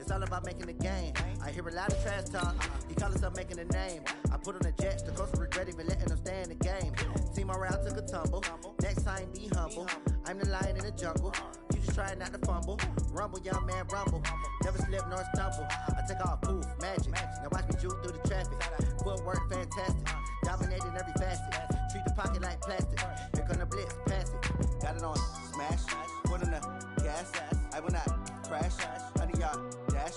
It's all about making the game. I hear a lot of trash talk. He call himself making a name. I put on the Jets, the coach regret even letting them stay in the game. See my route took a tumble. Next time be humble. I'm the lion in the jungle. You just try not to fumble. Rumble, young man, rumble. Never slip nor stumble. I take off, poof, magic. Now watch me juke through the traffic. Footwork fantastic. Dominating every facet. Treat the pocket like plastic. Here come the blitz, pass it. Got it on smash. Put in the gas. I will not crash. 100-yard dash.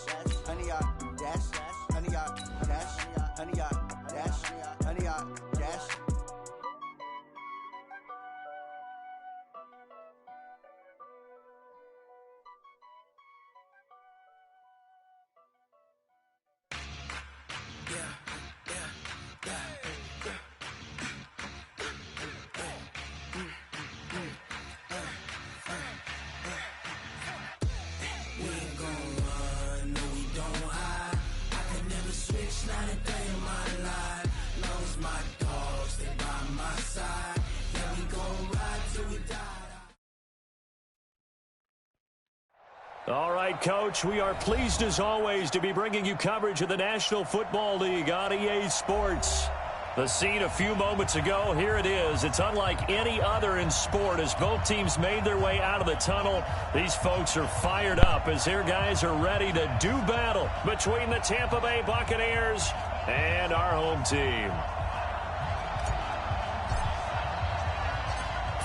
100-yard dash. 100-yard dash. 100-yard dash. 100-yard dash. All right, Coach, we are pleased as always to be bringing you coverage of the National Football League on EA Sports. The scene a few moments ago, here it is. It's unlike any other in sport as both teams made their way out of the tunnel. These folks are fired up as their guys are ready to do battle between the Tampa Bay Buccaneers and our home team.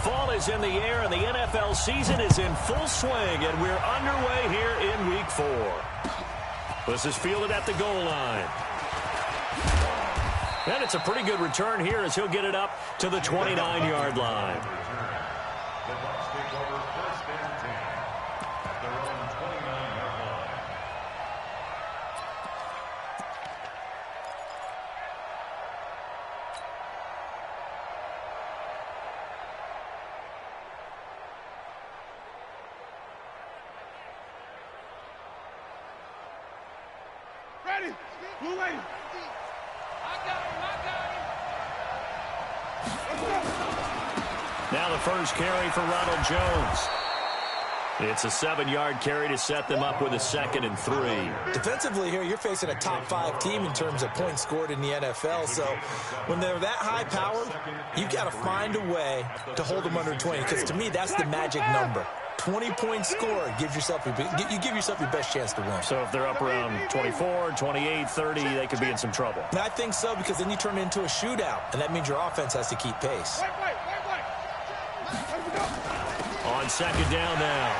Fall is in the air, and the NFL season is in full swing, and we're underway here in Week 4. This is fielded at the goal line. And it's a pretty good return here as he'll get it up to the 29-yard line. The Bucs take over first and 10 at their own 29-yard line. Ready? Blue lane. Now the first carry for Ronald Jones. It's a 7-yard carry to set them up with a 2nd and 3. Defensively here, you're facing a top 5 team in terms of points scored in the NFL. So when they're that high powered, you've got to find a way to hold them under 20. Because to me, that's the magic number. 20-point score gives yourself you give yourself your best chance to win. So if they're up around 24, 28, 30, they could be in some trouble. And I think so, because then you turn it into a shootout, and that means your offense has to keep pace. On 2nd down now,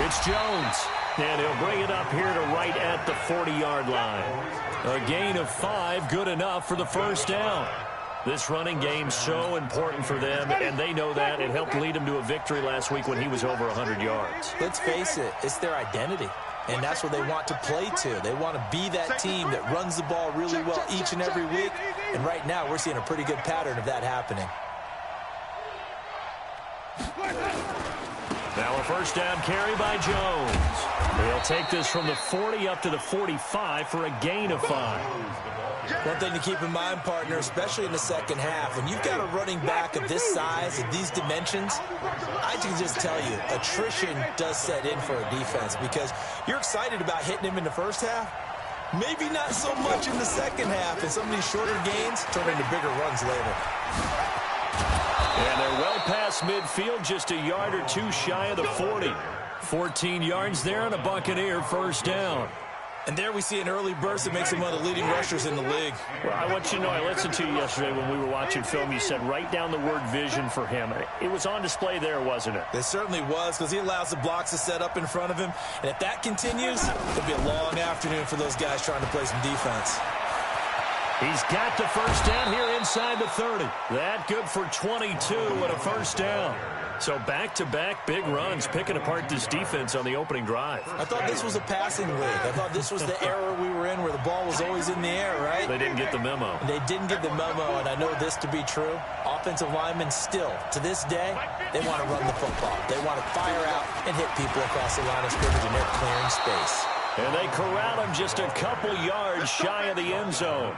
it's Jones. And he'll bring it up here to right at the 40-yard line. A gain of 5, good enough for the first down. This running game's so important for them, and they know that. It helped lead them to a victory last week when he was over 100 yards. Let's face it, it's their identity, and that's what they want to play to. They want to be that team that runs the ball really well each and every week, and right now we're seeing a pretty good pattern of that happening. Now a first down carry by Jones. They'll take this from the 40 up to the 45 for a gain of 5. One thing to keep in mind, partner, especially in the second half, when you've got a running back of this size and these dimensions, I can just tell you, attrition does set in for a defense because you're excited about hitting him in the first half. Maybe not so much in the second half, and some of these shorter gains turn into bigger runs later. And they're well past midfield, just a yard or two shy of the 40. 14 yards there and a Buccaneer first down. And there we see an early burst that makes him one of the leading rushers in the league. Well, I want you to know, I listened to you yesterday when we were watching film. You said write down the word vision for him. It was on display there, wasn't it? It certainly was, because he allows the blocks to set up in front of him. And if that continues, it'll be a long afternoon for those guys trying to play some defense. He's got the first down here inside the 30. That good for 22 and a first down. So back-to-back big runs, picking apart this defense on the opening drive. I thought this was a passing league. I thought this was the era we were in where the ball was always in the air, right? They didn't get the memo. And they didn't get the memo, and I know this to be true. Offensive linemen still, to this day, they want to run the football. They want to fire out and hit people across the line of scrimmage, and they're clearing space. And they corral him just a couple yards shy of the end zone.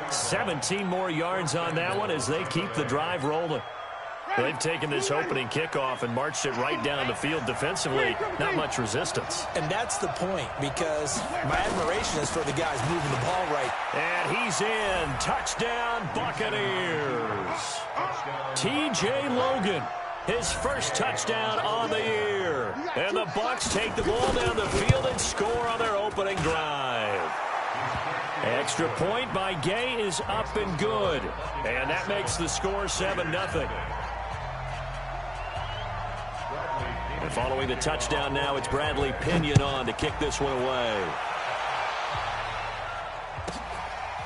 17 more yards on that one as they keep the drive rolling. They've taken this opening kickoff and marched it right down the field defensively. Not much resistance. And that's the point, because my admiration is for the guys moving the ball right. And he's in. Touchdown, Buccaneers. T.J. Logan, his first touchdown on the year. And the Bucs take the ball down the field and score on their opening drive. Extra point by Gay is up and good. And that makes the score 7-0. And following the touchdown now, it's Bradley Pinion on to kick this one away.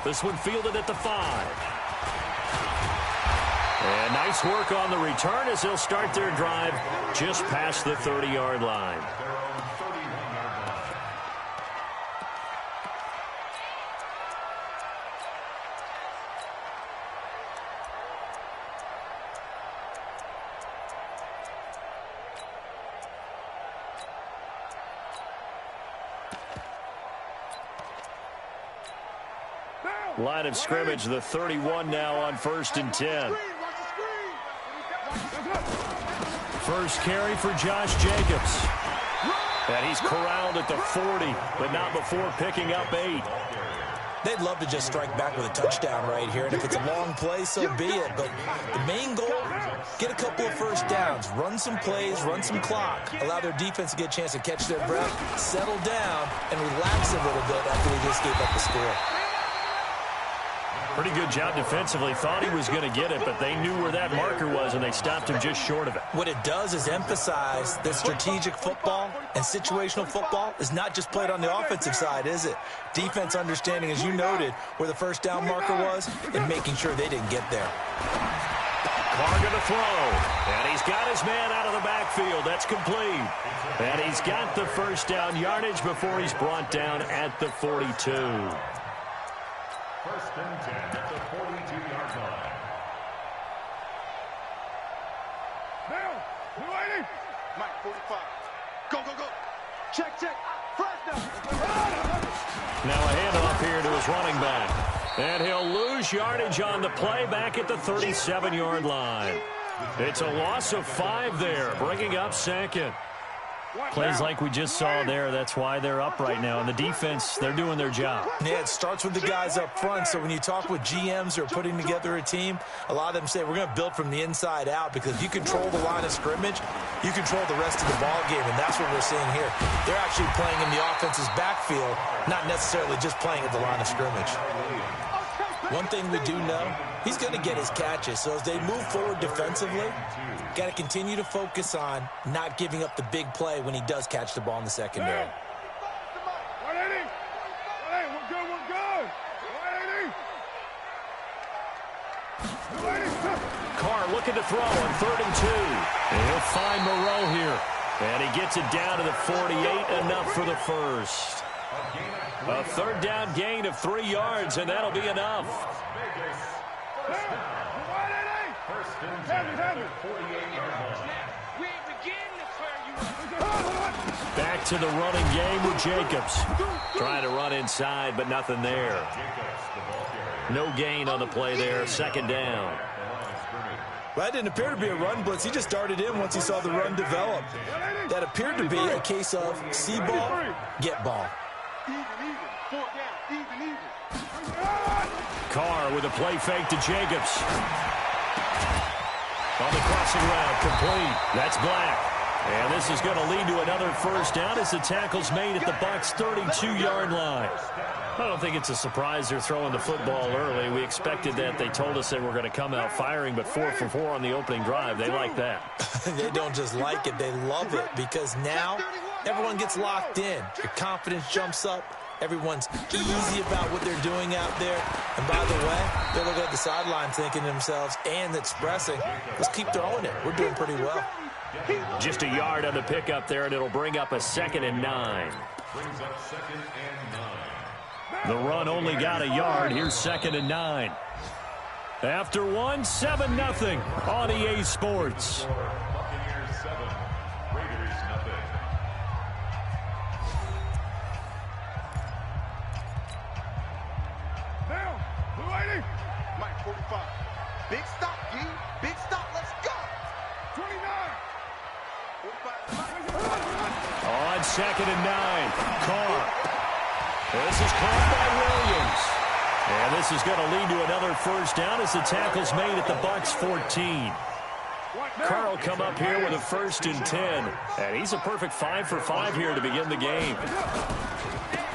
This one fielded at the 5. And nice work on the return as they'll start their drive just past the 30-yard line. Line of scrimmage, the 31 now on 1st and 10. First carry for Josh Jacobs. And he's corralled at the 40, but not before picking up 8. They'd love to just strike back with a touchdown right here, and if it's a long play, so be it. But the main goal, get a couple of first downs, run some plays, run some clock, allow their defense to get a chance to catch their breath, settle down, and relax a little bit after they just gave up the score. Pretty good job defensively. Thought he was going to get it, but they knew where that marker was, and they stopped him just short of it. What it does is emphasize that strategic football and situational football is not just played on the offensive side, is it? Defense understanding, as you noted, where the first down marker was and making sure they didn't get there. Carr going to throw, and he's got his man out of the backfield. That's complete. And he's got the first down yardage before he's brought down at the 42. 1st and 10 at the 42-yard line. Now, you ready? Mike, 45. Go, go, go. Check, check. First down. Now a handoff here to his running back. And he'll lose yardage on the play back at the 37-yard line. It's a loss of 5 there, bringing up 2nd. Plays like we just saw there, that's why they're up right now. And the defense, they're doing their job. Yeah, it starts with the guys up front. So when you talk with GMs who are putting together a team, a lot of them say we're going to build from the inside out, because if you control the line of scrimmage, you control the rest of the ball game, and that's what we're seeing here. They're actually playing in the offense's backfield, not necessarily just playing at the line of scrimmage. One thing we do know, he's going to get his catches. So as they move forward defensively, got to continue to focus on not giving up the big play when he does catch the ball in the secondary. 180. 180. We're good. We're good. 180. 180. Carr looking to throw on 3rd and 2. And he'll find Moreau here. And he gets it down to the 48, enough for the first. A 3rd down gain of 3 yards, and that'll be enough. First and 10 at the 48-yard line. Back to the running game with Jacobs. Trying to run inside, but nothing there. No gain on the play there. 2nd down. Well, that didn't appear to be a run blitz. He just started in once he saw the run develop. That appeared to be a case of see ball, get ball. Carr with a play fake to Jacobs. On the crossing route, complete. That's Black. And this is going to lead to another first down as the tackle's made at the Bucs' 32-yard line. I don't think it's a surprise they're throwing the football early. We expected that. They told us they were going to come out firing, but 4 for 4 on the opening drive. They like that. They don't just like it, they love it, because now everyone gets locked in. Your confidence jumps up. Everyone's easy about what they're doing out there. And by the way, they're looking at the sideline thinking to themselves and expressing, let's keep throwing it. We're doing pretty well. Just a yard on the pickup there, and it'll bring up a 2nd and 9. Brings up 2nd and 9. The run only got a yard. Here's 2nd and 9. After 1, 7-0 on EA Sports. Buccaneers 7, Raiders nothing. Now, 280. Mike, 45. Big stop, G. Big stop. Let's go. On 2nd and 9, Carr. This is caught by Williams. And this is going to lead to another first down as the tackle's made at the Bucs 14. Carr will come up here with a 1st and 10. And he's a perfect 5 for 5 here to begin the game.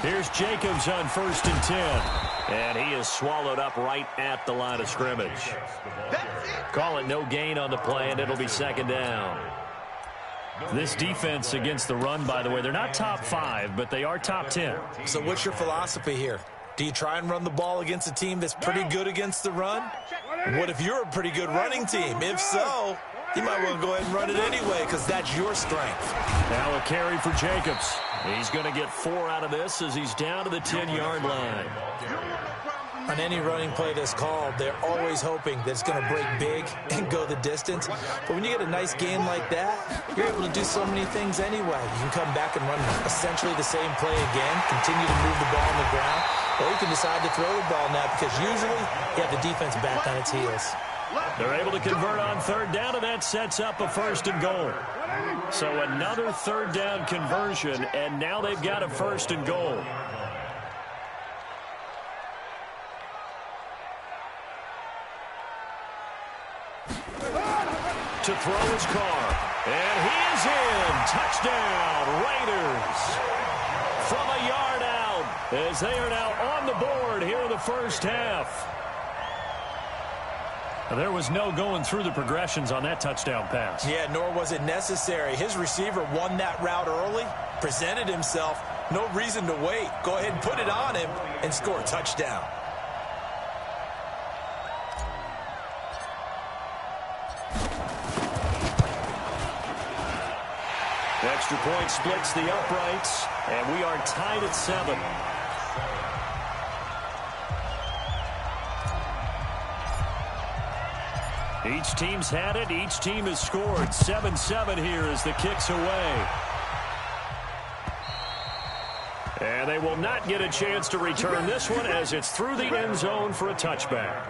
Here's Jacobs on 1st and 10. And he is swallowed up right at the line of scrimmage. Call it no gain on the play, and it'll be 2nd down. This defense against the run, by the way, they're not top 5, but they are top 10. So what's your philosophy here? Do you try and run the ball against a team that's pretty good against the run? What if you're a pretty good running team? If so, you might well go ahead and run it anyway because that's your strength. Now a carry for Jacobs. He's going to get 4 out of this as he's down to the 10-yard line. On any running play that's called, they're always hoping that it's going to break big and go the distance. But when you get a nice gain like that, you're able to do so many things anyway. You can come back and run essentially the same play again, continue to move the ball on the ground, or you can decide to throw the ball now because usually you have the defense back on its heels. They're able to convert on 3rd down, and that sets up a 1st and goal. So another 3rd down conversion, and now they've got a 1st and goal. To throw his Carr, and he is in. Touchdown, Raiders. From a yard out, as they are now on the board here in the first half. There was no going through the progressions on that touchdown pass. Yeah, nor was it necessary. His receiver won that route early, presented himself. No reason to wait. Go ahead and put it on him and score a touchdown. Extra point splits the uprights, and we are tied at 7. Each team's had it. Each team has scored. 7-7 here as the kick's away. And they will not get a chance to return this one as it's through the end zone for a touchback.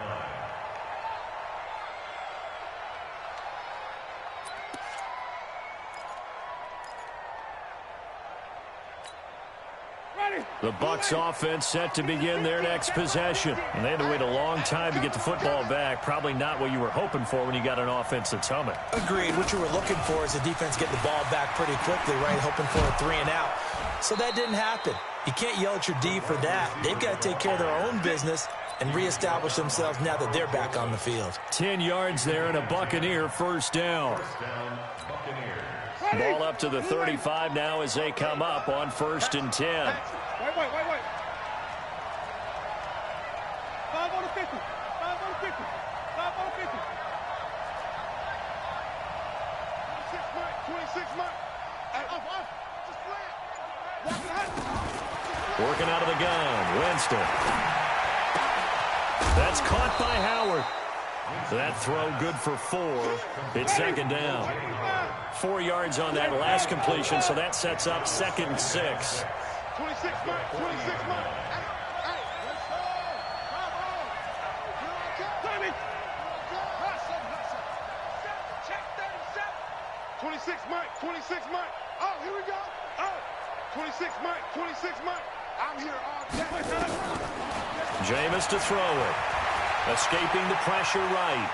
The Bucs offense set to begin their next possession. And they had to wait a long time to get the football back. Probably not what you were hoping for when you got an offense that's humming. Agreed. What you were looking for is the defense getting the ball back pretty quickly, right? Hoping for a 3 and out. So that didn't happen. You can't yell at your D for that. They've got to take care of their own business and reestablish themselves now that they're back on the field. 10 yards there and a Buccaneer first down. Ball up to the 35 now as they come up on 1st and 10. Wait. 5 on the 50. 5 on the 50. 5 on the 50. 26 Mike. Hey, off. Just play it. Walk it out. Working out of the gun, Winston. That's caught by Howard. That throw good for 4. It's 2nd down. 4 yards on that last completion, so that sets up 2nd and 6. 26 Mike. 26 Mike. Hey, let's go. Tommy. 26 Mike. 26 Mike. Oh, here we go. Oh, 26 Mike. 26 Mike. I'm here all day. Jameis to throw it. Escaping the pressure right.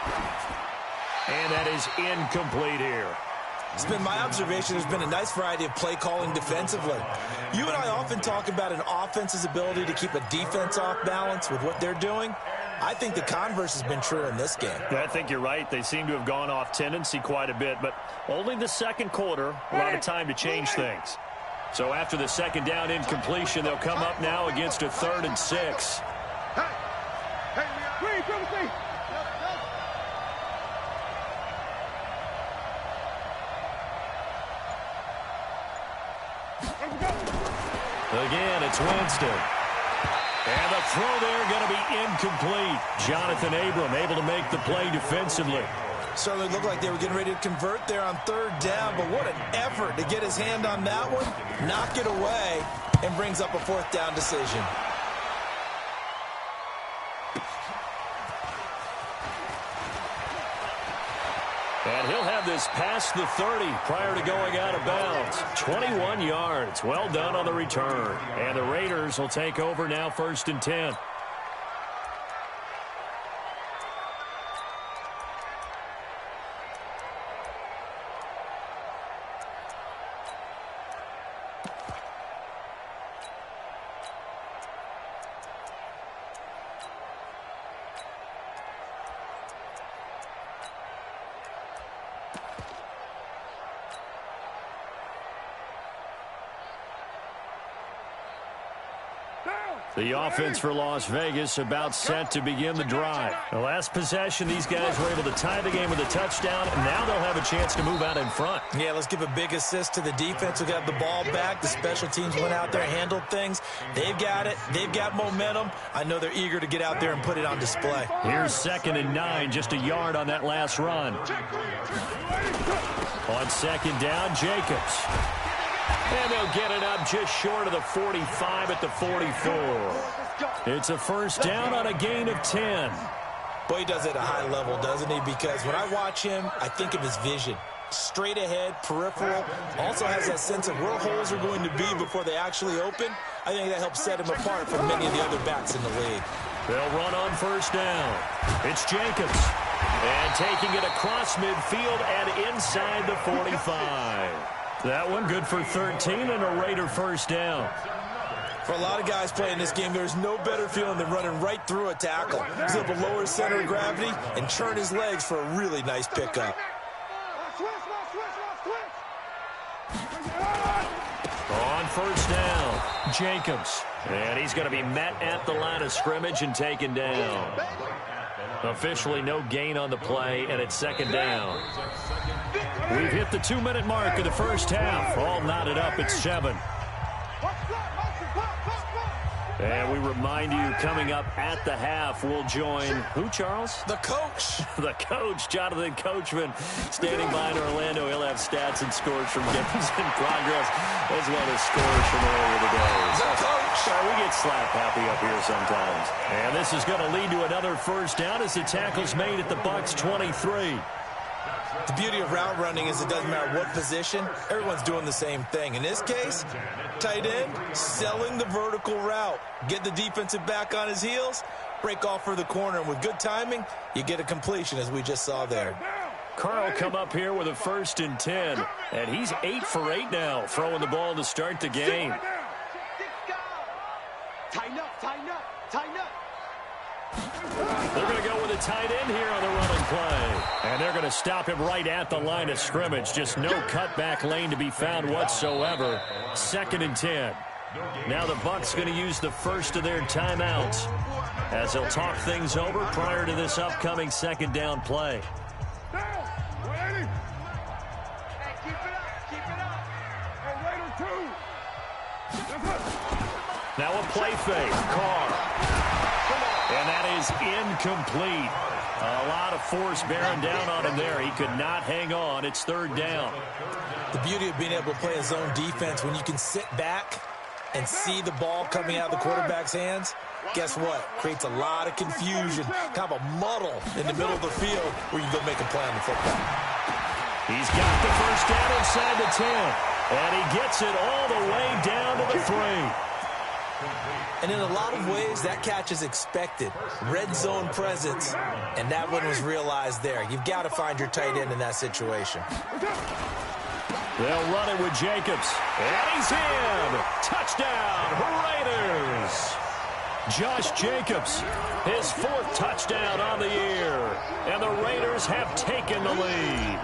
And that is incomplete here. It's been my observation there's been a nice variety of play calling defensively. You and I often talk about an offense's ability to keep a defense off balance with what they're doing. I think the converse has been true in this game. Yeah, I think you're right. They seem to have gone off tendency quite a bit, but only the second quarter, a lot of time to change things. So after the 2nd down incompletion, they'll come up now against a 3rd and 6. Again, it's Winston. And the throw there going to be incomplete. Jonathan Abram able to make the play defensively. Certainly looked like they were getting ready to convert there on 3rd down, but what an effort to get his hand on that one, knock it away, and brings up a 4th down decision. And he'll have this past the 30 prior to going out of bounds. 21 yards. Well done on the return. And the Raiders will take over now, 1st and 10. The offense for Las Vegas about set to begin the drive. The last possession, these guys were able to tie the game with a touchdown, and now they'll have a chance to move out in front. Yeah, let's give a big assist to the defense. We got the ball back. The special teams went out there, handled things. They've got it. They've got momentum. I know they're eager to get out there and put it on display. Here's 2nd and 9, just a yard on that last run. On 2nd down, Jacobs. And they'll get it up just short of the 45 at the 44. It's a 1st down on a gain of 10. Boy, he does it at a high level, doesn't he? Because when I watch him, I think of his vision. Straight ahead, peripheral. Also has that sense of where holes are going to be before they actually open. I think that helps set him apart from many of the other backs in the league. They'll run on 1st down. It's Jacobs. And taking it across midfield and inside the 45. That one good for 13 and a Raider 1st down. For a lot of guys playing this game, there's no better feeling than running right through a tackle. He's able to lower his center of gravity and turn his legs for a really nice pickup. On 1st down, Jacobs. And he's going to be met at the line of scrimmage and taken down. Officially no gain on the play, and it's 2nd down. We've hit the 2-minute mark of the 1st half. All knotted up at 7. And we remind you, coming up at the half, we'll join who, Charles? The coach. The coach, Jonathan Coachman, standing by in Orlando. He'll have stats and scores from games in progress, as well as scores from earlier today. The coach. We get slap happy up here sometimes. And this is going to lead to another 1st down as the tackle's made at the Bucs 23. The beauty of route running is it doesn't matter what position, everyone's doing the same thing. In this case, tight end, selling the vertical route. Get the defensive back on his heels, break off for the corner, and with good timing, you get a completion, as we just saw there. Carl come up here with a 1st and 10, and he's 8 for 8 now, throwing the ball to start the game. Tighten up, tighten up, tighten up. They're going to go with a tight end here on the running play. And they're going to stop him right at the line of scrimmage. Just no cutback lane to be found whatsoever. 2nd and 10. Now the Bucs going to use the first of their timeouts as they'll talk things over prior to this upcoming 2nd down play. Now a play fake. Carr. And that is incomplete. A lot of force bearing down on him there. He could not hang on. It's 3rd down. The beauty of being able to play a zone defense, when you can sit back and see the ball coming out of the quarterback's hands, guess what? Creates a lot of confusion, kind of a muddle in the middle of the field where you go make a play on the football. He's got the 1st down inside the 10. And he gets it all the way down to the 3. And in a lot of ways, that catch is expected. Red zone presence, and that one was realized there. You've got to find your tight end in that situation. They'll run it with Jacobs. And he's in. Touchdown, Raiders. Josh Jacobs, his 4th touchdown on the year. And the Raiders have taken the lead.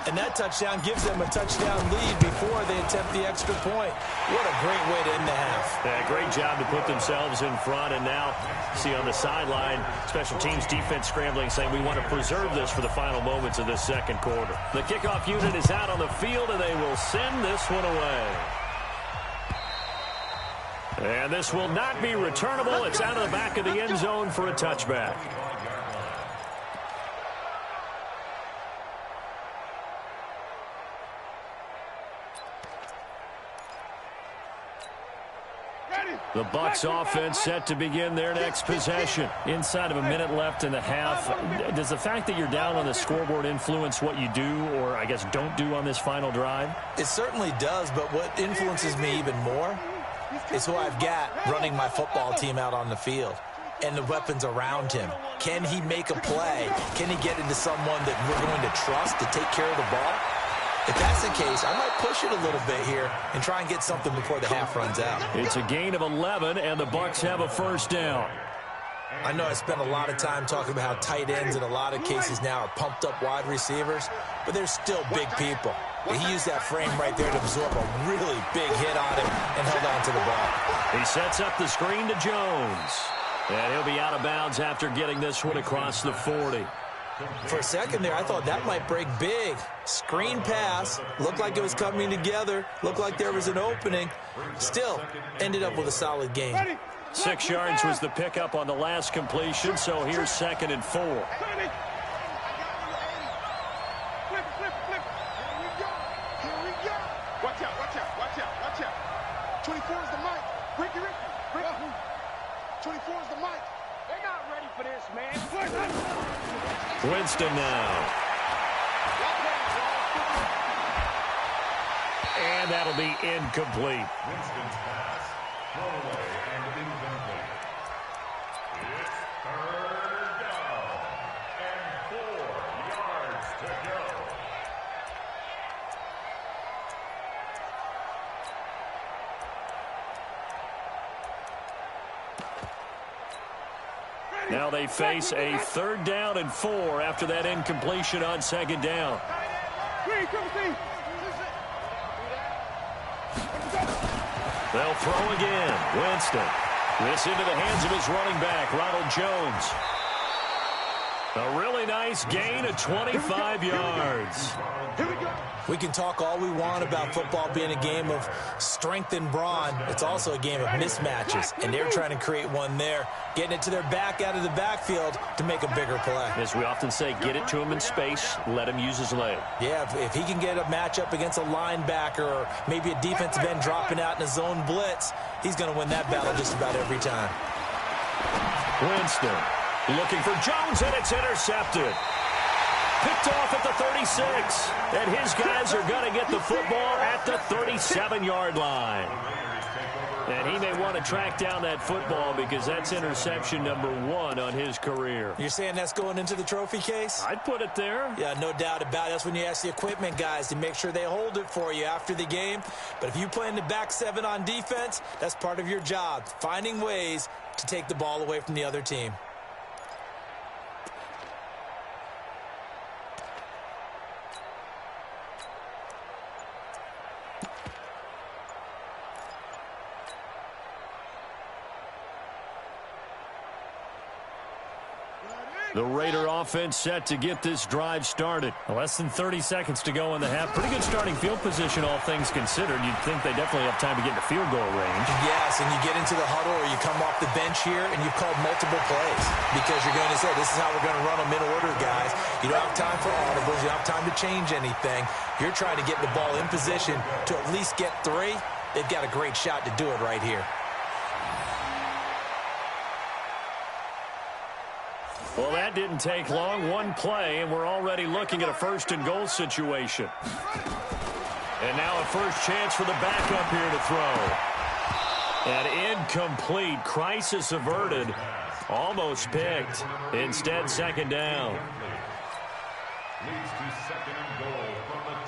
And that touchdown gives them a touchdown lead before they attempt the extra point. What a great way to end the half. Yeah, great job to put themselves in front. And now, see on the sideline, special teams defense scrambling, saying we want to preserve this for the final moments of this 2nd quarter. The kickoff unit is out on the field, and they will send this one away. And this will not be returnable. It's out of the back of the end zone for a touchback. Ready? The Bucs offense set to begin their next possession. Inside of a minute left in the half. Does the fact that you're down on the scoreboard influence what you do, or I guess don't do on this final drive? It certainly does, but what influences me even more is who I've got running my football team out on the field and the weapons around him. Can he make a play? Can he get into someone that we're going to trust to take care of the ball? If that's the case, I might push it a little bit here and try and get something before the half runs out. It's a gain of 11, and the Bucs have a first down. I know I spent a lot of time talking about how tight ends in a lot of cases now are pumped up wide receivers, but they're still big people. And he used that frame right there to absorb a really big hit on him and held on to the ball. He sets up the screen to Jones. And he'll be out of bounds after getting this one across the 40. For a second there, I thought that might break big. Screen pass. Looked like it was coming together. Looked like there was an opening. Still, ended up with a solid gain. 6 yards was the pickup on the last completion, so here's 2nd and 4. Flip. Here we go. Watch out. 24 is the mic. Ricky. 24 is the mic. They're not ready for this, man. Winston now. And that'll be incomplete. Winston's pass, thrown away and incomplete. It's 3rd down and 4 yards to go. Now they face a 3rd down and 4 after that incompletion on 2nd down. They'll throw again. Winston. This into the hands of his running back, Ronald Jones. A really nice gain of 25 yards. We can talk all we want about football being a game of strength and brawn. It's also a game of mismatches, and they're trying to create one there, getting it to their back out of the backfield to make a bigger play. As we often say, get it to him in space, let him use his leg. Yeah, if he can get a matchup against a linebacker or maybe a defensive end dropping out in a zone blitz, he's going to win that battle just about every time. Winston looking for Jones, and it's intercepted. Picked off at the 36, and his guys are going to get the football at the 37-yard line. And he may want to track down that football because that's interception number 1 on his career. You're saying that's going into the trophy case? I'd put it there. Yeah, no doubt about it. That's when you ask the equipment guys to make sure they hold it for you after the game. But if you play in the back 7 on defense, that's part of your job, finding ways to take the ball away from the other team. The Raider offense set to get this drive started. Less than 30 seconds to go in the half. Pretty good starting field position, all things considered. You'd think they definitely have time to get into field goal range. Yes, and you get into the huddle or you come off the bench here and you've called multiple plays because you're going to say, this is how we're going to run them in order, guys. You don't have time for audibles. You don't have time to change anything. You're trying to get the ball in position to at least get 3. They've got a great shot to do it right here. Well, that didn't take long. 1 play, and we're already looking at a 1st and goal situation. And now a first chance for the backup here to throw. And incomplete. Crisis averted. Almost picked. Instead, 2nd down.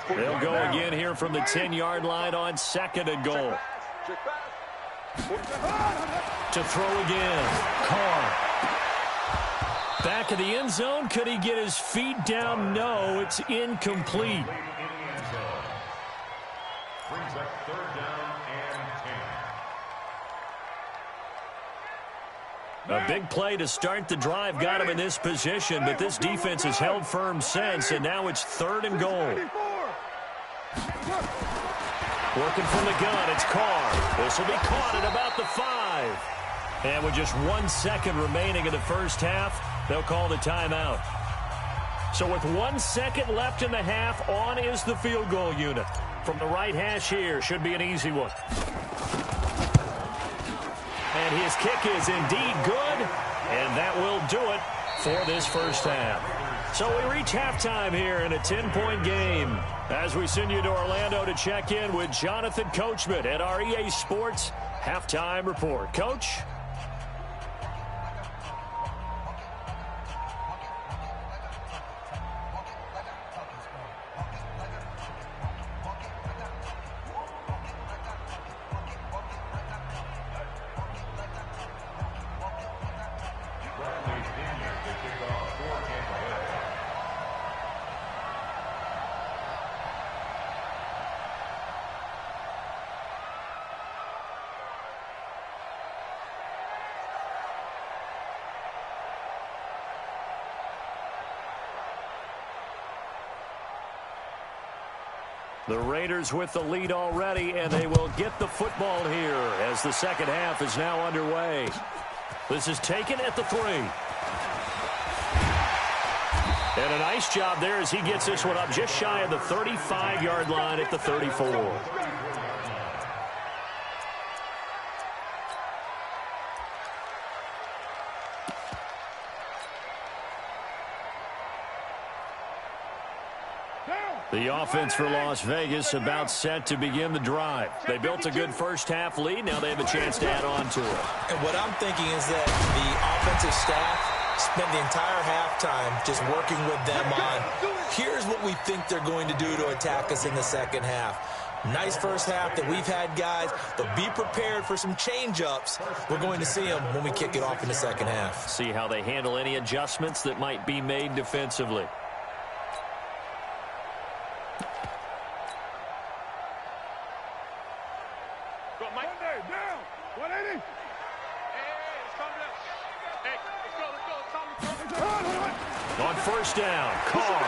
They'll go again here from the 10-yard line on 2nd and goal. To throw again. Carr. Back of the end zone. Could he get his feet down? No, it's incomplete. Brings up 3rd down and 10. A big play to start the drive got him in this position, but this defense has held firm since, and now it's 3rd and goal. Working from the gun, it's Carr. This will be caught at about the 5. And with just 1 second remaining in the first half, they'll call the timeout. So with 1 second left in the half, on is the field goal unit. From the right hash here, should be an easy one. his kick is indeed good, and that will do it for this first half. So we reach halftime here in a 10-point game as we send you to Orlando to check in with Jonathan Coachman at our EA Sports Halftime Report. Coach? The Raiders with the lead already, and they will get the football here as the second half is now underway. This is taken at the 3. And a nice job there as he gets this one up just shy of the 35-yard line at the 34. The offense for Las Vegas about set to begin the drive. They built a good first-half lead. Now they have a chance to add on to it. And what I'm thinking is that the offensive staff spent the entire halftime just working with them on, here's what we think they're going to do to attack us in the second half. Nice first half that we've had, guys, but be prepared for some change-ups. We're going to see them when we kick it off in the second half. See how they handle any adjustments that might be made defensively. On first down, Carr.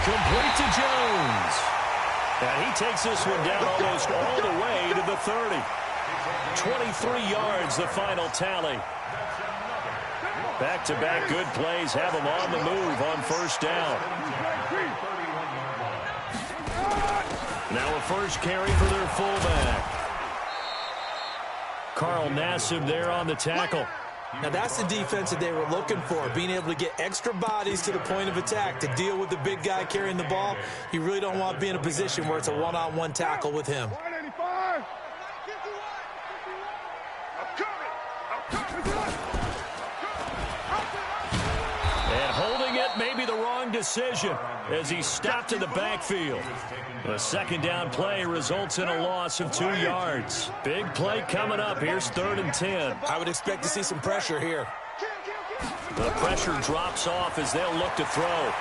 Complete to Jones. And he takes this one down almost all the way to the 30. 23 yards, the final tally. Back-to-back good plays have them on the move on first down. Now a first carry for their fullback. Carl Nassib there on the tackle. Now that's the defense that they were looking for, being able to get extra bodies to the point of attack to deal with the big guy carrying the ball. You really don't want to be in a position where it's a one-on-one tackle with him. And holding it may be the wrong decision as he stopped in the backfield. A second down play results in a loss of 2 yards. Big play coming up. Here's 3rd and 10. I would expect to see some pressure here. The pressure drops off as they'll look to throw.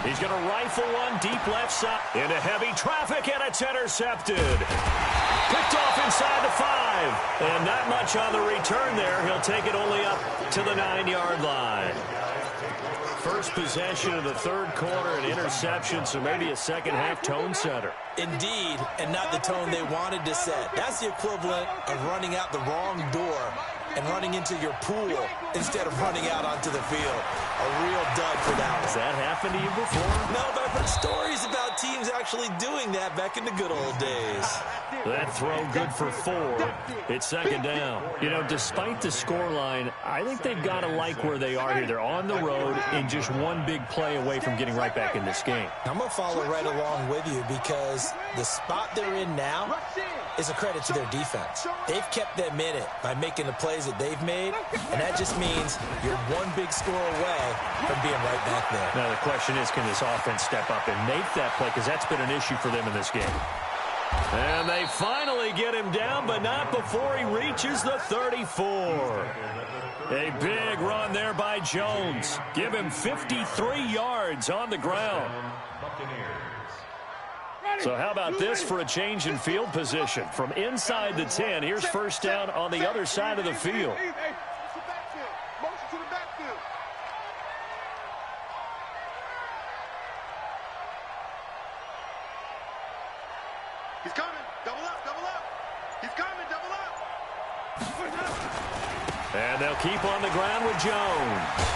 He's going to rifle one deep left side into heavy traffic, and it's intercepted. Picked off inside the 5. And not much on the return there. He'll take it only up to the 9-yard line. First possession of the third quarter, an interception, so maybe a second-half tone setter. Indeed, and not the tone they wanted to set. That's the equivalent of running out the wrong door and running into your pool instead of running out onto the field. A real dud for that one. Has that happened to you before? No, but I've heard stories about teams actually doing that back in the good old days. That throw good for 4. It's second down. You know, despite the scoreline, I think they've got to like where they are here. They're on the road and just one big play away from getting right back in this game. I'm going to follow right along with you because the spot they're in now is a credit to their defense. They've kept them in it by making the plays that they've made, and that just means you're one big score away from being right back there. Now the question is, can this offense step up and make that play, because that's been an issue for them in this game. And they finally get him down, but not before he reaches the 34. A big run there by Jones. Give him 53 yards on the ground. So how about this for a change in field position? From inside the 10, here's first down on the other side of the field. He's coming. Double up, double up. He's coming, double up. And they'll keep on the ground with Jones.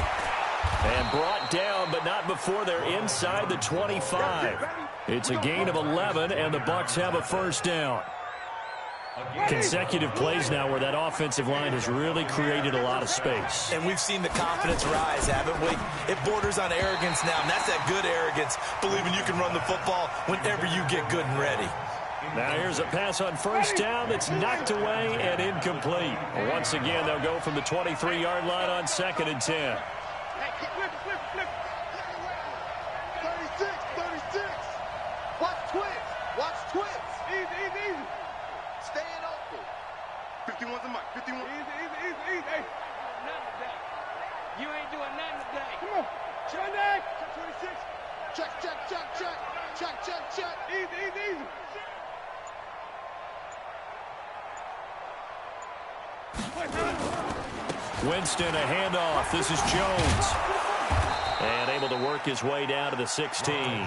And brought down, but not before they're inside the 25. It's a gain of 11, and the Bucs have a first down. Consecutive plays now where that offensive line has really created a lot of space. And we've seen the confidence rise, haven't we? It borders on arrogance now, and that's that good arrogance, believing you can run the football whenever you get good and ready. Now here's a pass on first down that's knocked away and incomplete. Once again, they'll go from the 23-yard line on 2nd and 10. 36. Watch twins. Watch twins. Easy. Staying open. 51's the mic. 51. Easy. Hey. Nothing today. You ain't doing nothing today. Come on. Check 26. Check. Easy. Winston, a handoff. This is Jones. And able to work his way down to the 16.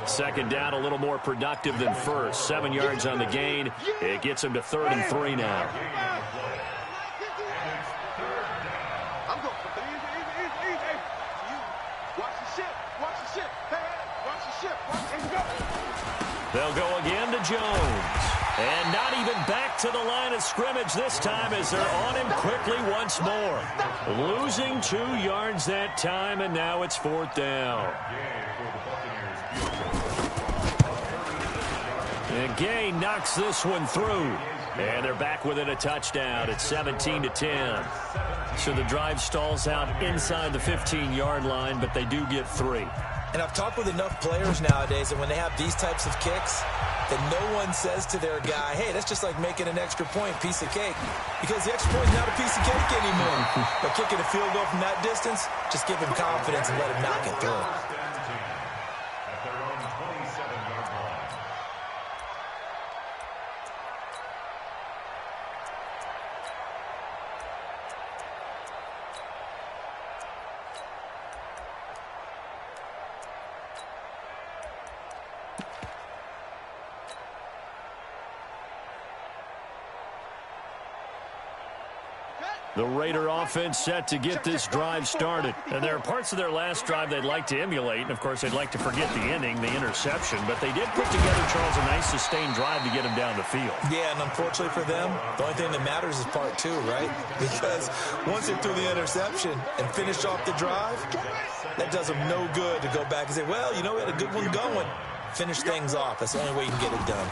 Second down, a little more productive than first. 7 yards on the gain. It gets him to 3rd and 3 now. I'm going for easy. Watch the ship. Watch the ship. Let's go. They'll go again to Jones. And not even back to the line of scrimmage this time as they're on him quickly once more. Losing 2 yards that time, and now it's 4th down. And Gay knocks this one through. And they're back within a touchdown at 17-10. So the drive stalls out inside the 15-yard line, but they do get 3. And I've talked with enough players nowadays that when they have these types of kicks, that no one says to their guy, hey, that's just like making an extra point, piece of cake. Because the extra point is not a piece of cake anymore. But kicking a field goal from that distance, just give him confidence and let him knock it through. At their own 27-yard line. The Raider offense set to get this drive started. And there are parts of their last drive they'd like to emulate. And, of course, they'd like to forget the ending, the interception. But they did put together, Charles, a nice sustained drive to get him down the field. Yeah, and unfortunately for them, the only thing that matters is part 2, right? Because once they threw the interception and finished off the drive, that does them no good to go back and say, well, you know, we had a good one going. Finish things off. That's the only way you can get it done.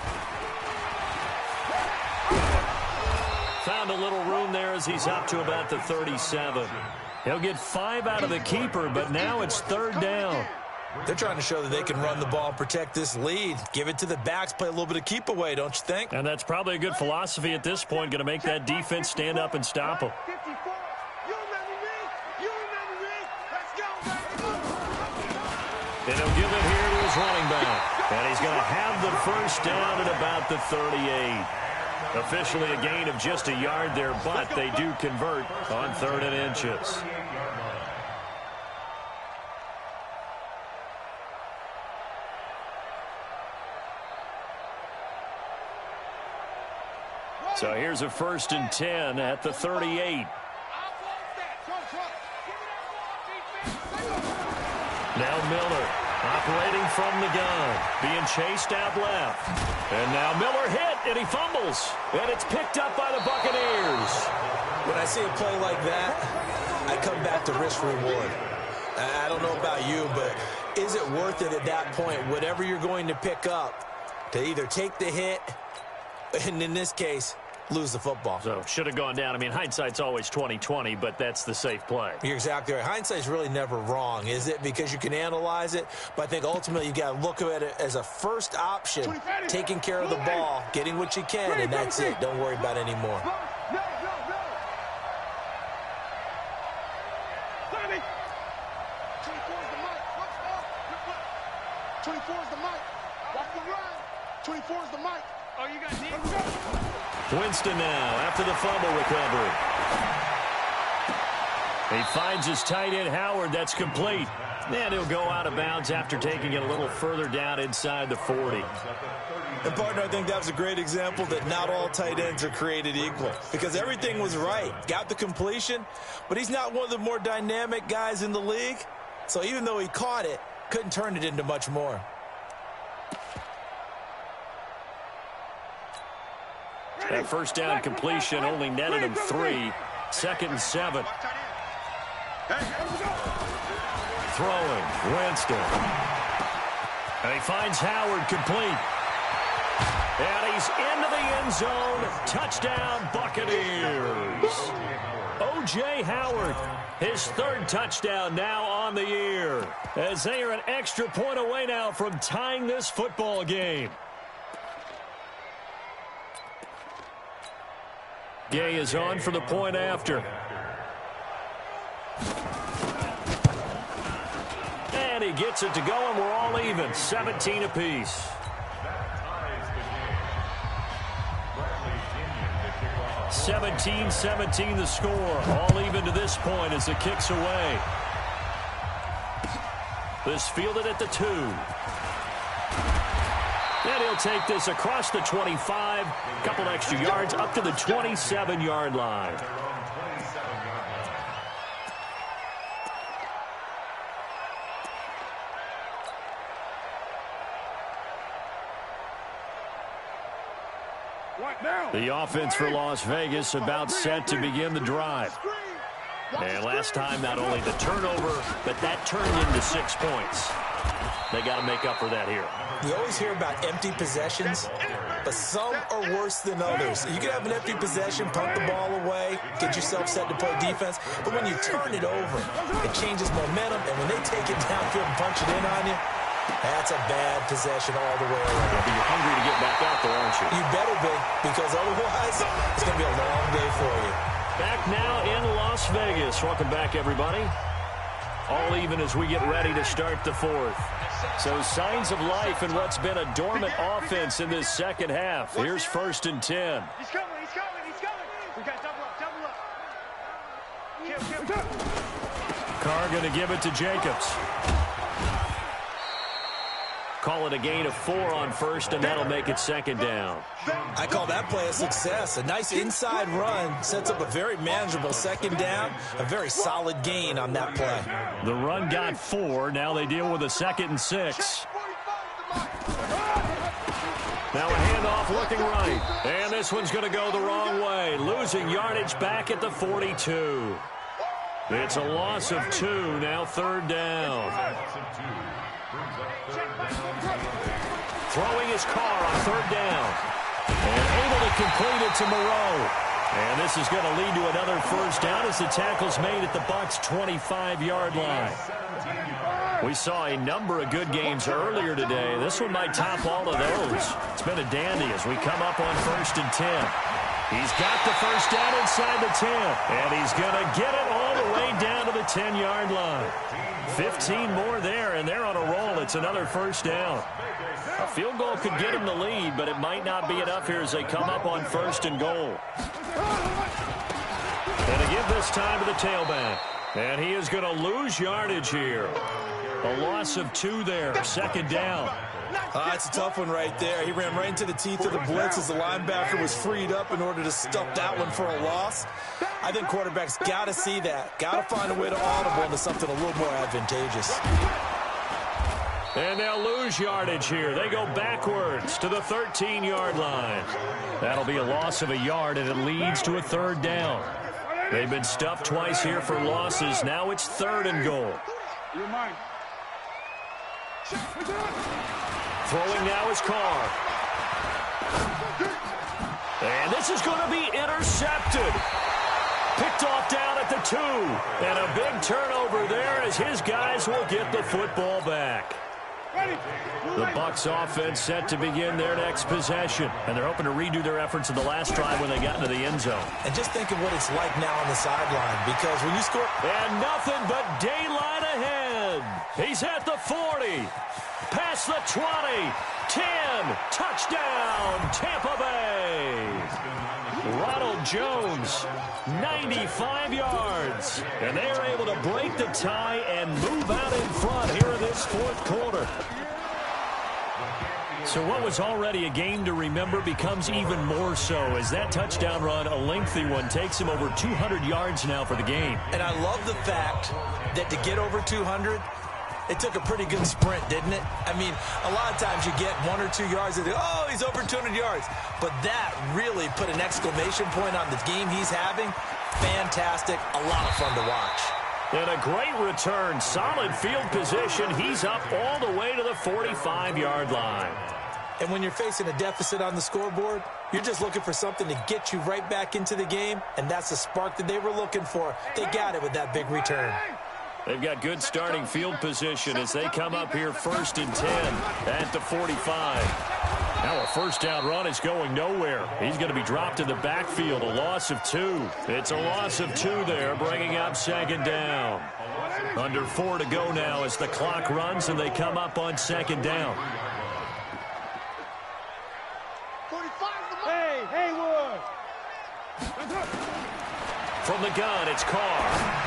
Found a little room there as he's up to about the 37. He'll get 5 out of the keeper, but now it's 3rd down. They're trying to show that they can run the ball and protect this lead. Give it to the backs, play a little bit of keep away, don't you think? And that's probably a good philosophy at this point, going to make that defense stand up and stop him. And he'll give it here to his running back. And he's going to have the first down at about the 38. Officially a gain of just a yard there, but they do convert on 3rd and inches. So here's a 1st and 10 at the 38. Now Miller operating from the gun, being chased out left. And now Miller hit, and he fumbles. And it's picked up by the Buccaneers. When I see a play like that, I come back to risk-reward. I don't know about you, but is it worth it at that point, whatever you're going to pick up, to either take the hit, and in this case, lose the football? So should have gone down. I mean, hindsight's always 20/20, but that's the safe play. You're exactly right. Hindsight's really never wrong, is it? Because you can analyze it, but I think ultimately you got to look at it as a first option, taking care of the ball, getting what you can, and that's it. Don't worry about it anymore. No. 24 is the mic. Watch the run. 24 is the mic. Oh, you got deep. Winston now after the fumble recovery. He finds his tight end, Howard. That's complete. And he'll go out of bounds after taking it a little further down inside the 40. And, partner, I think that was a great example that not all tight ends are created equal. Because everything was right. Got the completion, but he's not one of the more dynamic guys in the league. So even though he caught it, couldn't turn it into much more. That first down completion only netted him 3. 2nd and 7. Throwing, Winston. And he finds Howard complete. And he's into the end zone. Touchdown, Buccaneers. O.J. Howard, his 3rd touchdown now on the year, as they are an extra point away now from tying this football game. Gay is on for the point after. And he gets it to go, and we're all even, 17 apiece. 17-17 the score. All even to this point as the kick's away. This fielded at the 2. And he'll take this across the 25. Couple extra yards up to the 27-yard line. The offense for Las Vegas about set to begin the drive. And last time, not only the turnover, but that turned into 6 points. They got to make up for that here. You always hear about empty possessions, but some are worse than others. You can have an empty possession, punt the ball away, get yourself set to play defense, but when you turn it over, it changes momentum, and when they take it downfield and punch it in on you, that's a bad possession all the way around. You're hungry to get back out there, aren't you? You better be, because otherwise, it's going to be a long day for you. Back now in Las Vegas. Welcome back, everybody. All even as we get ready to start the 4th. So signs of life in what's been a dormant offense in this second half. Here's 1st and 10. He's coming. We got double up. Carr going to give it to Jacobs. Call it a gain of 4 on 1st, and that'll make it 2nd down. I call that play a success. A nice inside run sets up a very manageable 2nd down. A very solid gain on that play. The run got 4. Now they deal with a 2nd and 6. Now a handoff looking right. And this one's going to go the wrong way. Losing yardage back at the 42. It's a loss of 2. Now 3rd down. Throwing his Carr on 3rd down. And able to complete it to Moreau. And this is going to lead to another 1st down as the tackle's made at the Bucs' 25-yard line. We saw a number of good games earlier today. This one might top all of those. It's been a dandy as we come up on 1st and 10. He's got the 1st down inside the 10. And he's going to get it all the way down to the 10-yard line. 15 more there, and they're on a roll. It's another 1st down. A field goal could get him the lead, but it might not be enough here as they come up on 1st and goal. And to give this time to the tailback. And he is going to lose yardage here. A loss of 2 there, 2nd down. It's a tough one right there. He ran right into the teeth of the blitz as the linebacker was freed up in order to stuff that one for a loss. I think quarterbacks got to see that. Got to find a way to audible into something a little more advantageous. And they'll lose yardage here. They go backwards to the 13-yard line. That'll be a loss of a yard, and it leads to a 3rd down. They've been stuffed twice here for losses. Now it's 3rd and goal. Throwing now is Carr. And this is going to be intercepted. Picked off down at the 2. And a big turnover there as his guys will get the football back. The Bucs offense set to begin their next possession. And they're hoping to redo their efforts in the last drive when they got into the end zone. And just think of what it's like now on the sideline, because when you score... And nothing but daylight ahead. He's at the 40. Past the 20. 10. Touchdown, Tampa Bay. Ronald Jones, 95 yards. And they are able to break the tie and move out in front here in this 4th quarter. So what was already a game to remember becomes even more so as that touchdown run, a lengthy one, takes him over 200 yards now for the game. And I love the fact that to get over 200, It took a pretty good sprint, didn't it? I mean, a lot of times you get 1 or 2 yards and oh, he's over 200 yards. But that really put an exclamation point on the game he's having. Fantastic. A lot of fun to watch. And a great return. Solid field position. He's up all the way to the 45-yard line. And when you're facing a deficit on the scoreboard, you're just looking for something to get you right back into the game, and that's the spark that they were looking for. They got it with that big return. They've got good starting field position as they come up here 1st and 10 at the 45. Now a first down run is going nowhere. He's going to be dropped in the backfield, a loss of 2. It's a loss of 2 there, bringing up 2nd down. Under 4 to go now as the clock runs and they come up on 2nd down. Hey, Haywood! From the gun, it's Carr.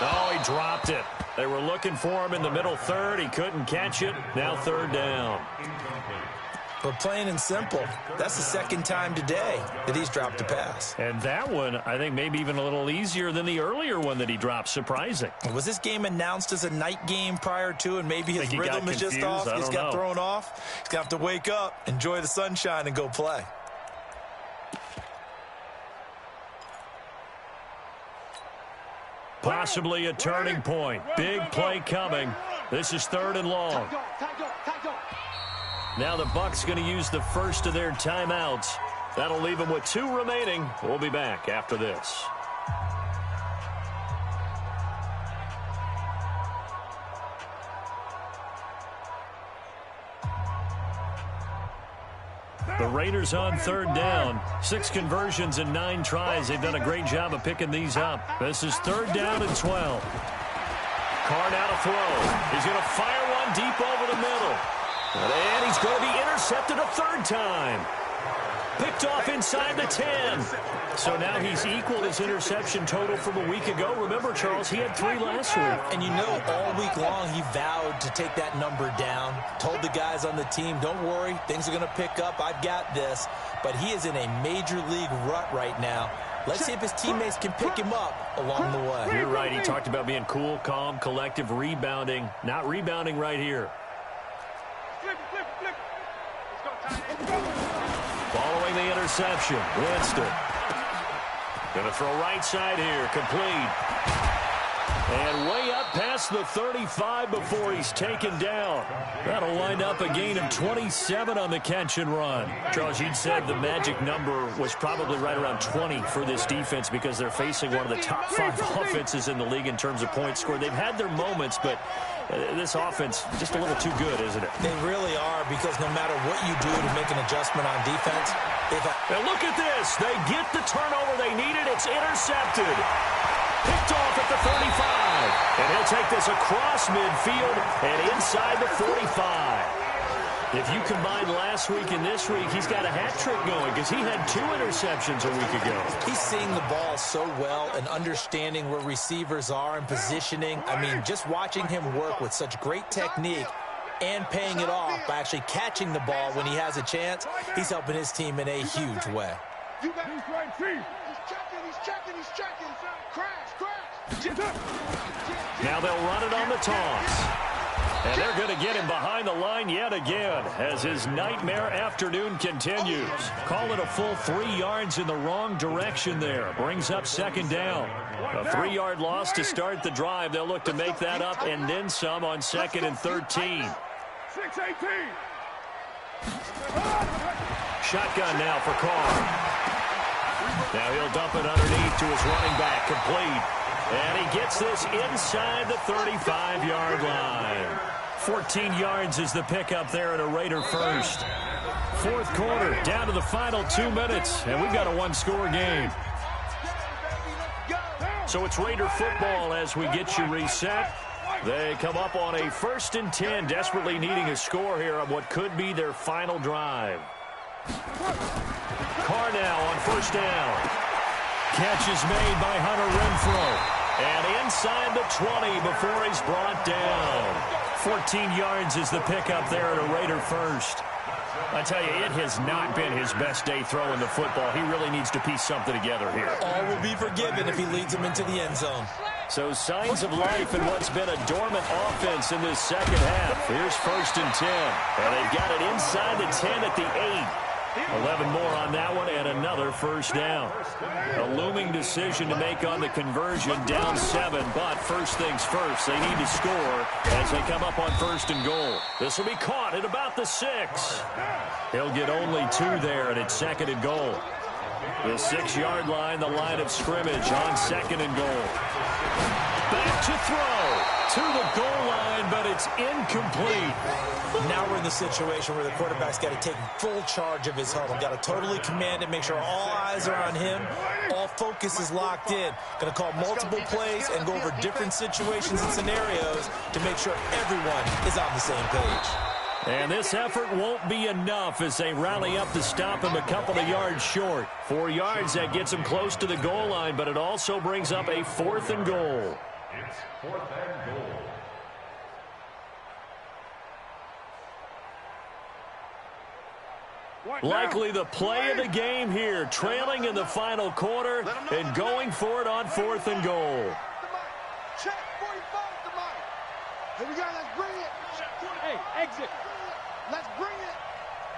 Oh, he dropped it. They were looking for him in the middle third. He couldn't catch it. Now 3rd down. But plain and simple, that's the 2nd time today that he's dropped a pass. And that one, I think, maybe even a little easier than the earlier one that he dropped. Surprising. Was this game announced as a night game prior to, and maybe his rhythm is just off? He's got thrown off. He's going to have to wake up, enjoy the sunshine, and go play. Possibly a turning point. Big play coming. This is 3rd and long. Now the Bucs going to use the first of their timeouts. That'll leave them with 2 remaining. We'll be back after this. The Raiders on 3rd down. 6 conversions and 9 tries. They've done a great job of picking these up. This is 3rd down and 12. Carr now to throw. He's going to fire one deep over the middle. And he's going to be intercepted a 3rd time. Picked off inside the 10. So now he's equaled his interception total from a week ago. Remember, Charles, he had 3 last week. And you know, all week long he vowed to take that number down. Told the guys on the team, don't worry, things are going to pick up. I've got this. But he is in a major league rut right now. Let's see if his teammates can pick him up along the way. You're right. He talked about being cool, calm, collective, rebounding. Not rebounding right here. Following the interception, Winston. Going to throw right side here, complete. And way up past the 35 before he's taken down. That'll wind up a gain of 27 on the catch and run. Charles, you'd said the magic number was probably right around 20 for this defense because they're facing one of the top 5 offenses in the league in terms of points scored. They've had their moments, but this offense just a little too good, isn't it? They really are, because no matter what you do to make an adjustment on defense, now look at this. They get the turnover they needed. It's intercepted. Picked off at the 35. And he'll take this across midfield and inside the 45. If you combine last week and this week, he's got a hat trick going because he had 2 interceptions a week ago. He's seeing the ball so well and understanding where receivers are and positioning. I mean, just watching him work with such great technique and paying it off by actually catching the ball when he has a chance, he's helping his team in a huge way. You got this right, Chief. He's checking. Crash. Now they'll run it on the toss. And they're going to get him behind the line yet again as his nightmare afternoon continues. Call it a full 3 yards in the wrong direction there. Brings up 2nd down. A 3-yard loss to start the drive. They'll look to make that up and then some on 2nd and 13. 6-18. Shotgun now for Carr. Now he'll dump it underneath to his running back, complete. And he gets this inside the 35-yard line. 14 yards is the pickup there at a Raider first. 4th quarter, down to the final 2 minutes, and we've got a 1-score game. So it's Raider football as we get you reset. They come up on a 1st and 10, desperately needing a score here on what could be their final drive. Carr now on 1st down. Catch is made by Hunter Renfrow. And inside the 20 before he's brought down. 14 yards is the pickup there at a Raider first. I tell you, it has not been his best day throwing the football. He really needs to piece something together here. All will be forgiven if he leads them into the end zone. So signs of life in what's been a dormant offense in this second half. Here's 1st and 10. And they've got it inside the 10 at the 8. 11 more on that one and another first down. A looming decision to make on the conversion, down 7. But first things first, they need to score as they come up on 1st and goal. This will be caught at about the 6. He'll get only 2 there, and it's 2nd and goal. The 6-yard line, the line of scrimmage on 2nd and goal. Back to throw to the goal line, but it's incomplete. Now we're in the situation where the quarterback's got to take full charge of his huddle. Got to totally command it, make sure all eyes are on him. All focus is locked in. Going to call multiple plays and go over different situations and scenarios to make sure everyone is on the same page. And this effort won't be enough as they rally up to stop him a couple of yards short. 4 yards, that gets him close to the goal line, but it also brings up a 4th and goal. It's 4th and goal. Likely the play of the game here, trailing in the final quarter and going for it on 4th and goal. Check 45 to Mike. Here we go, let's bring it. Hey, exit. Let's bring it.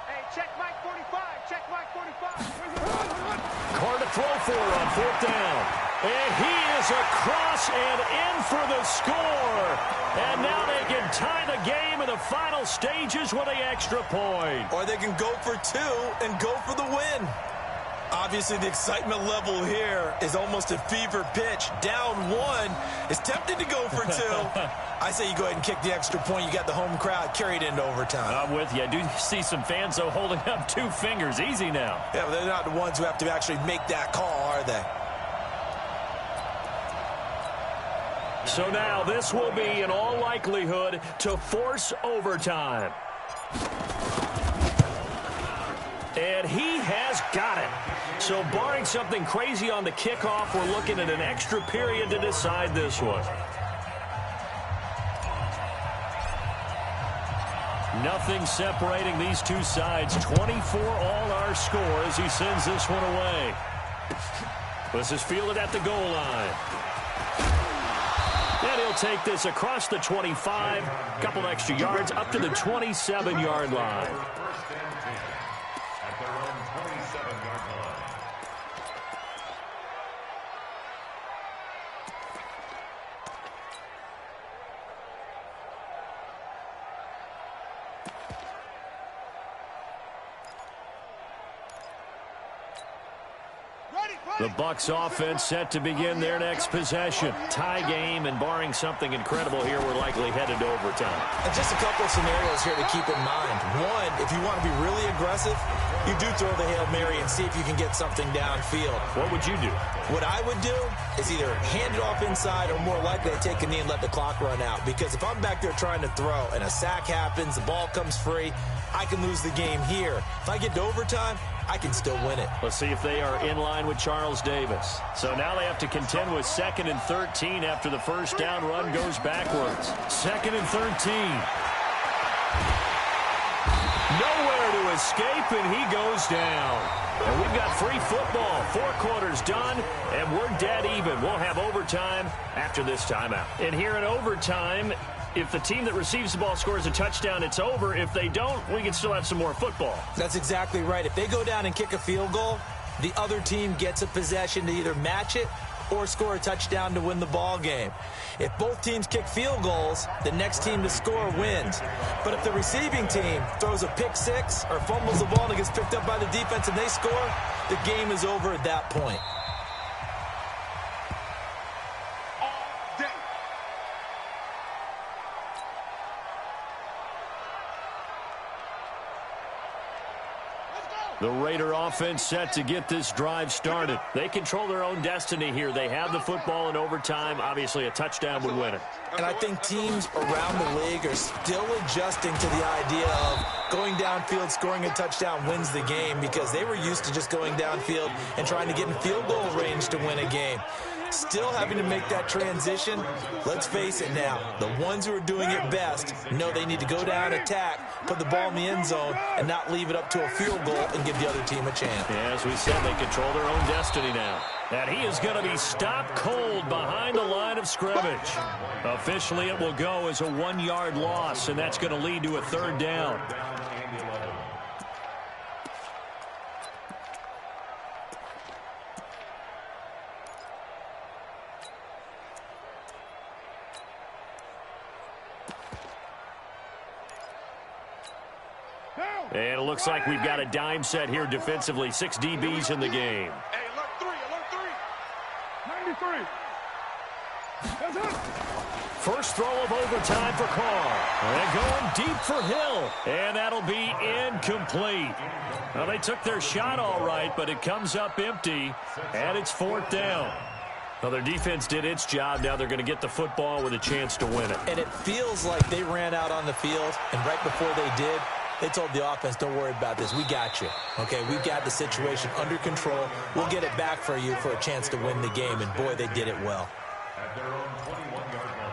Hey, check Mike 45. Check Mike 45. Carr to throw for on 4th down. And he is across and in for the score. And now they can tie the game in the final stages with an extra point. Or they can go for 2 and go for the win. Obviously, the excitement level here is almost a fever pitch. Down 1 is tempted to go for 2. I say you go ahead and kick the extra point. You got the home crowd carried into overtime. I'm with you. I do see some fans, though, holding up 2 fingers. Easy now. Yeah, but they're not the ones who have to actually make that call, are they? So now this will be, in all likelihood, to force overtime. And he has got it. So barring something crazy on the kickoff, we're looking at an extra period to decide this one. Nothing separating these two sides. 24 all our score as he sends this one away. This is fielded at the goal line. And he'll take this across the 25, a couple extra yards, up to the 27-yard line. First and 10 at their own 27-yard line. The Bucs offense set to begin their next possession. Tie game, and barring something incredible here, we're likely headed to overtime. And just a couple of scenarios here to keep in mind. One, if you want to be really aggressive, you do throw the Hail Mary and see if you can get something downfield. What would you do? What I would do is either hand it off inside or more likely to take a knee and let the clock run out. Because if I'm back there trying to throw and a sack happens, the ball comes free, I can lose the game here. If I get to overtime, I can still win it. Let's see if they are in line with Charles Davis. So now they have to contend with 2nd and 13 after the first down run goes backwards. 2nd and 13. Nowhere to escape, and he goes down. And we've got free football. 4 quarters done, and we're dead even. We'll have overtime after this timeout. And here in overtime, if the team that receives the ball scores a touchdown, it's over. If they don't, we can still have some more football. That's exactly right. If they go down and kick a field goal, the other team gets a possession to either match it or score a touchdown to win the ball game. If both teams kick field goals, the next team to score wins. But if the receiving team throws a pick six or fumbles the ball and it gets picked up by the defense and they score, the game is over at that point. The Raider offense set to get this drive started. They control their own destiny here. They have the football in overtime. Obviously, a touchdown would win it. And I think teams around the league are still adjusting to the idea of going downfield, scoring a touchdown wins the game, because they were used to just going downfield and trying to get in field goal range to win a game. Still having to make that transition. Let's face it now, the ones who are doing it best know they need to go down, attack, put the ball in the end zone, and not leave it up to a field goal and give the other team a chance. Yeah, as we said, they control their own destiny now. And he is going to be stopped cold behind the line of scrimmage. Officially, it will go as a 1-yard loss, and that's going to lead to a 3rd down. And it looks like we've got a dime set here defensively. 6 DBs in the game. Hey, alert 3, alert 3. 93. First throw of overtime for Carr. And going deep for Hill. And that'll be incomplete. Well, they took their shot all right, but it comes up empty. And it's 4th down. Well, their defense did its job. Now they're going to get the football with a chance to win it. And it feels like they ran out on the field, and right before they did, they told the offense, don't worry about this. We got you. Okay, we've got the situation under control. We'll get it back for you for a chance to win the game. And, boy, they did it well. At their own 21-yard line.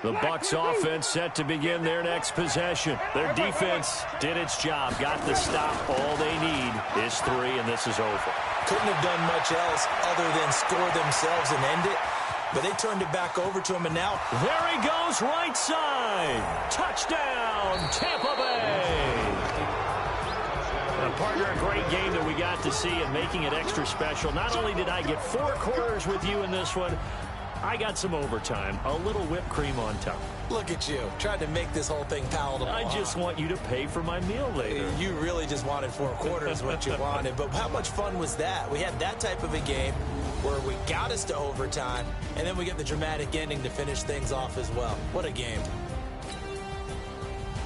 The Bucs offense set to begin their next possession. Their defense did its job, got the stop. All they need is 3, and this is over. Couldn't have done much else other than score themselves and end it, but they turned it back over to him, and now there he goes, right side. Touchdown, Tampa Bay. Partner, a great game that we got to see and making it extra special. Not only did I get 4 quarters with you in this one, I got some overtime, a little whipped cream on top. look at you, tried to make this whole thing palatable. I just want you to pay for my meal later. You really just wanted 4 quarters what you wanted, but how much fun was that? We had that type of a game where we got us to overtime, and then we get the dramatic ending to finish things off as well. What a game.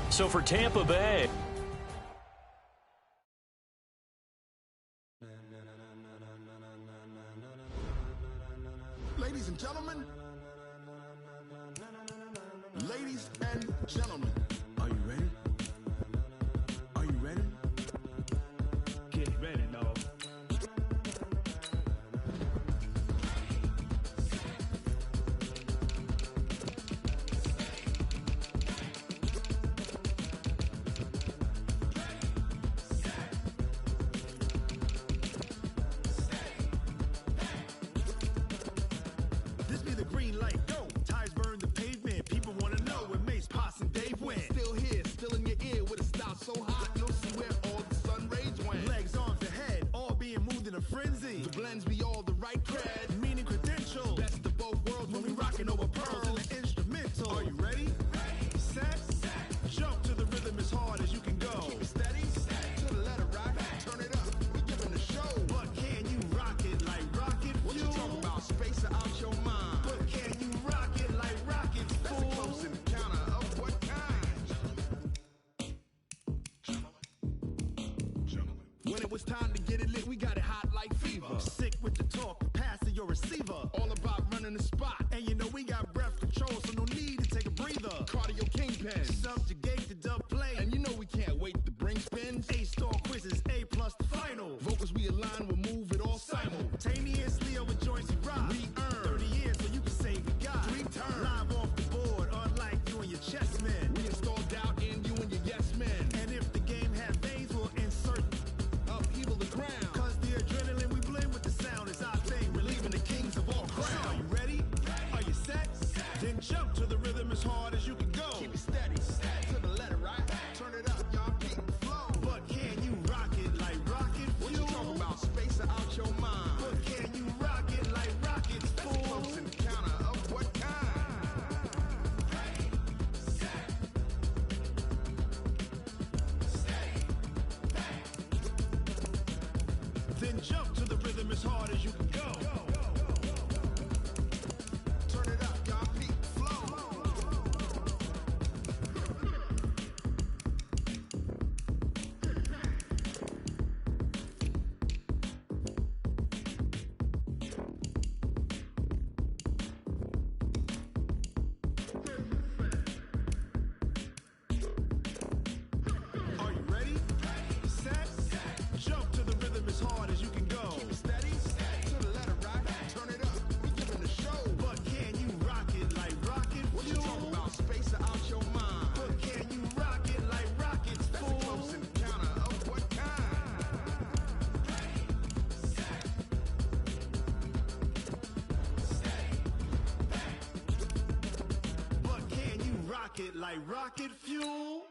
So for Tampa Bay, ladies and gentlemen, are you ready? Are you ready? Get ready, dog. This be the green light, go. Tires burn the pavement. People want to know where Mace, Potts, and Dave went. Still here, still in your ear with a style so hot. No see where all the sun rays went. Legs, arms, and head, all being moved in a frenzy. The blends be all the right cred, meaning credentials. Best of both worlds when we rocking over pearls and the instrumental. Are you ready? Set, jump to the rhythm as hard as you can go. Keep it steady, to the letter right. Turn it up, we giving the show. But can you rock it like rocket fuel? What you talking about? Space out your mind. But can you rock it like rocket fuel? That's a close encounter of what kind? When it was time to get it lit, we got it hot like fever. Sick with the talk, passing your receiver. All about running the spot. And you know we got breath control, so no need to take a breather. Cardio kingpin, subjugate the dub play. And you know we can't wait to bring spins. A-star quizzes, A+ the final. Vocals we align, we'll move it all simultaneously over joints we rock. We earn 30 years, so you can say we got 3 turns. Live off the board, unlike you and your chess men. We install doubt in you and your yes men. And if the game had veins, we'll insert upheaval the ground. Cause the adrenaline we blend with the sound is our thing, relieving the kings of all crowns. So are you ready? Are you set? Then jump to the rhythm as hard as you can go. Keep it steady, to the letter right. Turn it up, y'all keep the flow. But can you rock it like rocket fuel? What you talking about? Space out your mind. But can you rock it like rockets full? That's a close encounter of what kind? Then jump to the rhythm as hard as you can go. Turn it up, y'all keep the flow. Are you ready? Set, jump to the rhythm as hard rocket like rocket fuel.